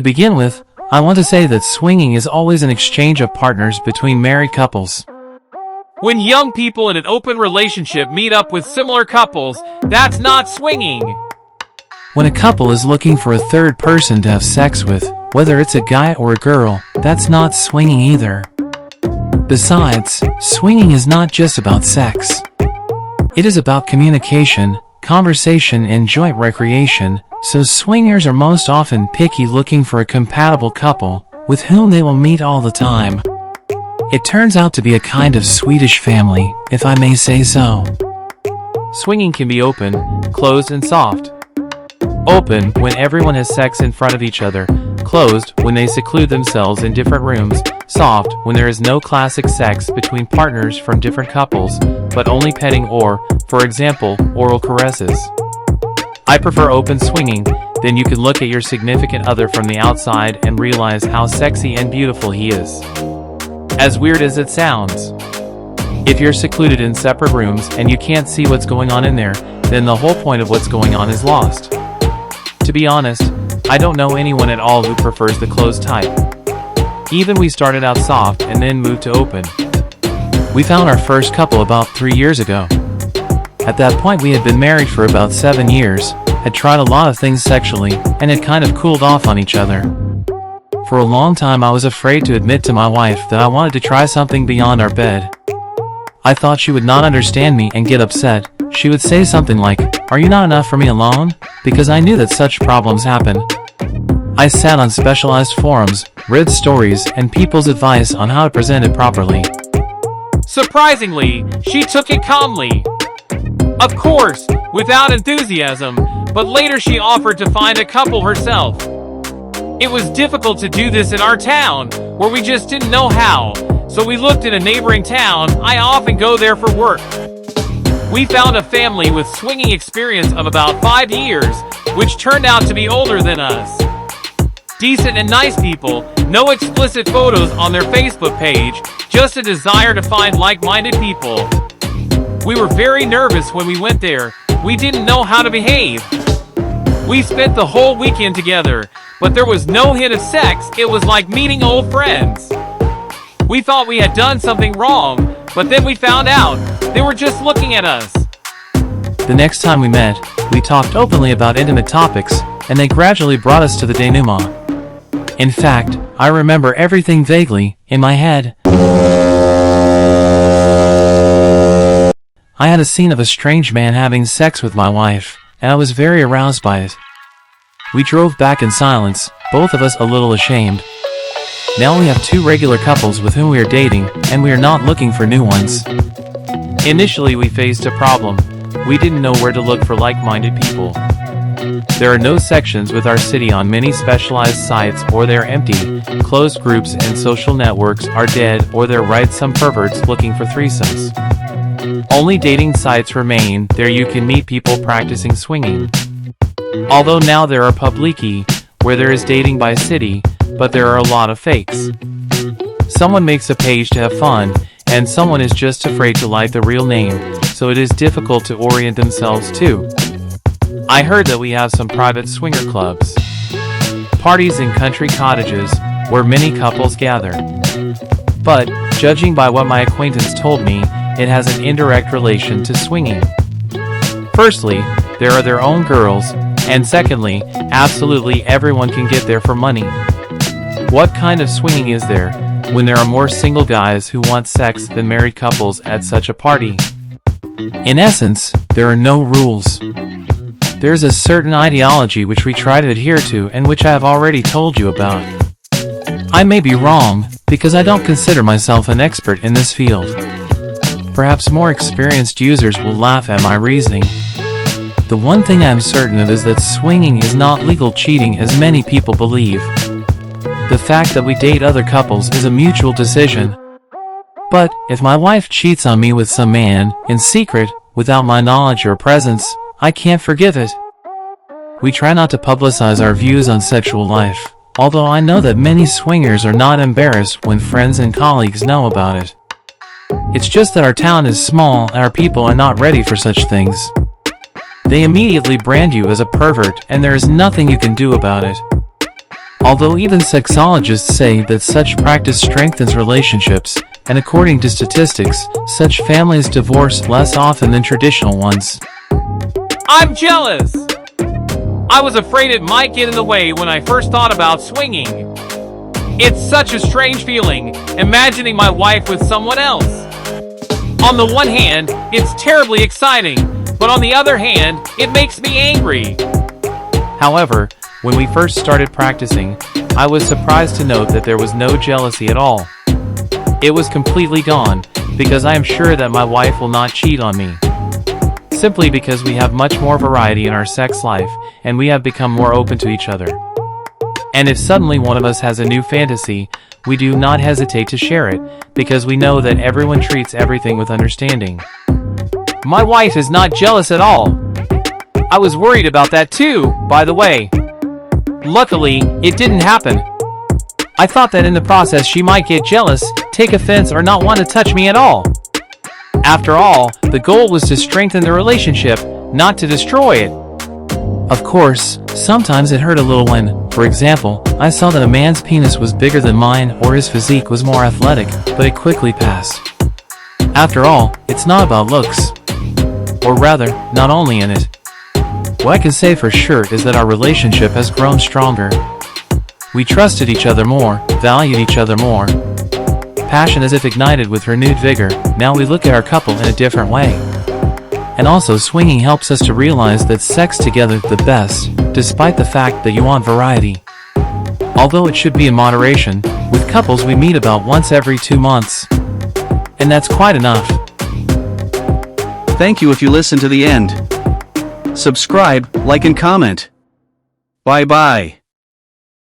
To begin with, I want to say that swinging is always an exchange of partners between married couples. When young people in an open relationship meet up with similar couples, that's not swinging. When a couple is looking for a third person to have sex with, whether it's a guy or a girl, that's not swinging either. Besides, swinging is not just about sex. It is about communication, conversation, and joint recreation, so swingers are most often picky, looking for a compatible couple with whom they will meet all the time. It turns out to be a kind of Swedish family, if I may say so. Swinging can be open, closed, and soft. Open, when everyone has sex in front of each other. Closed, when they seclude themselves in different rooms. Soft, when there is no classic sex between partners from different couples, but only petting or, for example, oral caresses. I prefer open swinging, then you can look at your significant other from the outside and realize how sexy and beautiful he is. As weird as it sounds. If you're secluded in separate rooms and you can't see what's going on in there, then the whole point of what's going on is lost. To be honest, I don't know anyone at all who prefers the closed type. Even we started out soft and then moved to open. We found our first couple about 3 years ago. At that point we had been married for about 7 years, had tried a lot of things sexually, and had kind of cooled off on each other. For a long time I was afraid to admit to my wife that I wanted to try something beyond our bed. I thought she would not understand me and get upset. She would say something like, "Are you not enough for me alone?" Because I knew that such problems happen. I sat on specialized forums, read stories, and people's advice on how to present it properly. Surprisingly, she took it calmly. Of course, without enthusiasm, but later she offered to find a couple herself. It was difficult to do this in our town, where we just didn't know how, so we looked in a neighboring town. I often go there for work. We found a family with swinging experience of about 5 years, which turned out to be older than us. Decent and nice people, no explicit photos on their Facebook page, just a desire to find like-minded people. We were very nervous when we went there. We didn't know how to behave. We spent the whole weekend together, but there was no hint of sex. It was like meeting old friends. We thought we had done something wrong, but then we found out they were just looking at us. The next time we met, we talked openly about intimate topics, and they gradually brought us to the denouement. In fact, I remember everything vaguely, in my head. I had a scene of a strange man having sex with my wife, and I was very aroused by it. We drove back in silence, both of us a little ashamed. Now we have 2 regular couples with whom we are dating, and we are not looking for new ones. Initially we faced a problem. We didn't know where to look for like-minded people. There are no sections with our city on many specialized sites, or they're empty. Closed groups and social networks are dead, or they're right some perverts looking for threesomes. Only dating sites remain. There you can meet people practicing swinging. Although now there are Publiki, where there is dating by city, but there are a lot of fakes. Someone makes a page to have fun, and someone is just afraid to light the real name, so it is difficult to orient themselves to. I heard that we have some private swinger clubs. Parties in country cottages, where many couples gather. But, judging by what my acquaintance told me, it has an indirect relation to swinging. Firstly, there are their own girls, and secondly, absolutely everyone can get there for money. What kind of swinging is there, when there are more single guys who want sex than married couples at such a party? In essence, there are no rules. There's a certain ideology which we try to adhere to and which I have already told you about. I may be wrong, because I don't consider myself an expert in this field. Perhaps more experienced users will laugh at my reasoning. The one thing I am certain of is that swinging is not legal cheating as many people believe. The fact that we date other couples is a mutual decision. But, if my wife cheats on me with some man, in secret, without my knowledge or presence, I can't forgive it. We try not to publicize our views on sexual life, although I know that many swingers are not embarrassed when friends and colleagues know about it. It's just that our town is small and our people are not ready for such things. They immediately brand you as a pervert, and there is nothing you can do about it. Although even sexologists say that such practice strengthens relationships, and according to statistics, such families divorce less often than traditional ones. I'm jealous! I was afraid it might get in the way when I first thought about swinging. It's such a strange feeling, imagining my wife with someone else. On the one hand, it's terribly exciting, but on the other hand, it makes me angry. However, when we first started practicing, I was surprised to note that there was no jealousy at all. It was completely gone, because I am sure that my wife will not cheat on me. Simply because we have much more variety in our sex life, and we have become more open to each other. And if suddenly one of us has a new fantasy, we do not hesitate to share it, because we know that everyone treats everything with understanding. My wife is not jealous at all. I was worried about that too, by the way. Luckily, it didn't happen. I thought that in the process she might get jealous, take offense, or not want to touch me at all. After all, the goal was to strengthen the relationship, not to destroy it. Of course, sometimes it hurt a little when, for example, I saw that a man's penis was bigger than mine or his physique was more athletic, but it quickly passed. After all, it's not about looks. Or rather, not only in it. What I can say for sure is that our relationship has grown stronger. We trusted each other more, valued each other more. Passion as if ignited with renewed vigor, now we look at our couple in a different way. And also swinging helps us to realize that sex together is the best, despite the fact that you want variety. Although it should be in moderation, with couples we meet about once every 2 months. And that's quite enough. Thank you if you listen to the end. Subscribe, like and comment. Bye bye.